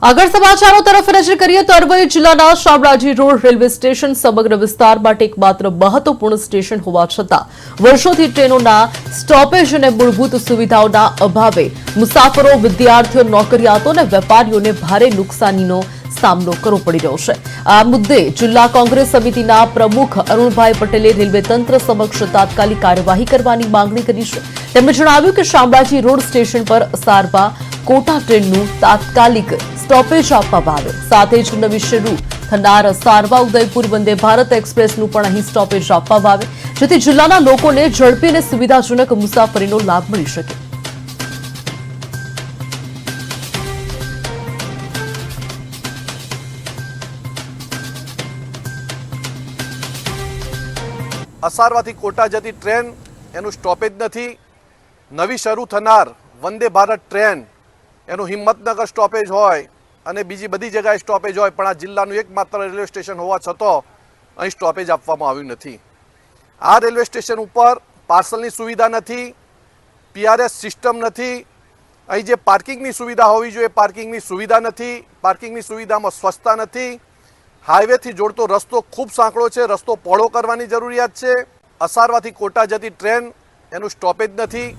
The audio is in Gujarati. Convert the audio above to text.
આગળ સમાચારો તરફ નજર કરીએ તો અરવલ્લી જિલ્લાના શામળાજી રોડ રેલવે સ્ટેશન સમગ્ર વિસ્તાર માટે એકમાત્ર મહત્વપૂર્ણ સ્ટેશન હોવા છતાં વર્ષોથી ટ્રેનોના સ્ટોપેજ અને મૂળભૂત સુવિધાઓના અભાવે મુસાફરો, વિદ્યાર્થીઓ, નોકરિયાતો અને વેપારીઓને ભારે નુકસાનીનો સામનો કરવો પડી રહ્યો છે। આ મુદ્દે જિલ્લા કોંગ્રેસ સમિતિના પ્રમુખ અરુણભાઈ પટેલે રેલવે તંત્ર સમક્ષ તાત્કાલિક કાર્યવાહી કરવાની માંગણી કરી છે। તેમણે જણાવ્યું કે શામળાજી રોડ સ્ટેશન પર સારવા કોટા ટ્રેનનું તાત્કાલિક સ્ટોપેજ આપવામાં આવે, સાથે જ નવી શરૂ થનાર સારવા ઉદયપુર વંદે ભારત એક્સપ્રેસનું પણ અહીં સ્ટોપેજ આપવામાં આવે, જેથી જિલ્લાના લોકોને ઝડપી અને સુવિધાજનક મુસાફરીનો લાભ મળી શકે। અસારવાથી કોટા જતી ટ્રેન એનું સ્ટોપેજ નથી। નવી શરૂ થનાર વંદે ભારત ટ્રેન એનું હિંમતનગર સ્ટોપેજ હોય અને બીજી બધી જગ્યાએ સ્ટોપેજ હોય, પણ આ જિલ્લાનું એકમાત્ર રેલવે સ્ટેશન હોવા છતાં અહીં સ્ટોપેજ આપવામાં આવ્યું નથી। આ રેલવે સ્ટેશન ઉપર પાર્સલની સુવિધા નથી, પીઆરએસ સિસ્ટમ નથી, અહીં જે પાર્કિંગની સુવિધા હોવી જોઈએ પાર્કિંગની સુવિધા નથી, પાર્કિંગની સુવિધામાં સ્વચ્છતા નથી। હાઈવેથી જોડતો રસ્તો ખૂબ સાંકડો છે, રસ્તો પહોળો કરવાની જરૂરિયાત છે। અસારવાથી કોટા જતી ટ્રેન એનું સ્ટોપેજ નથી,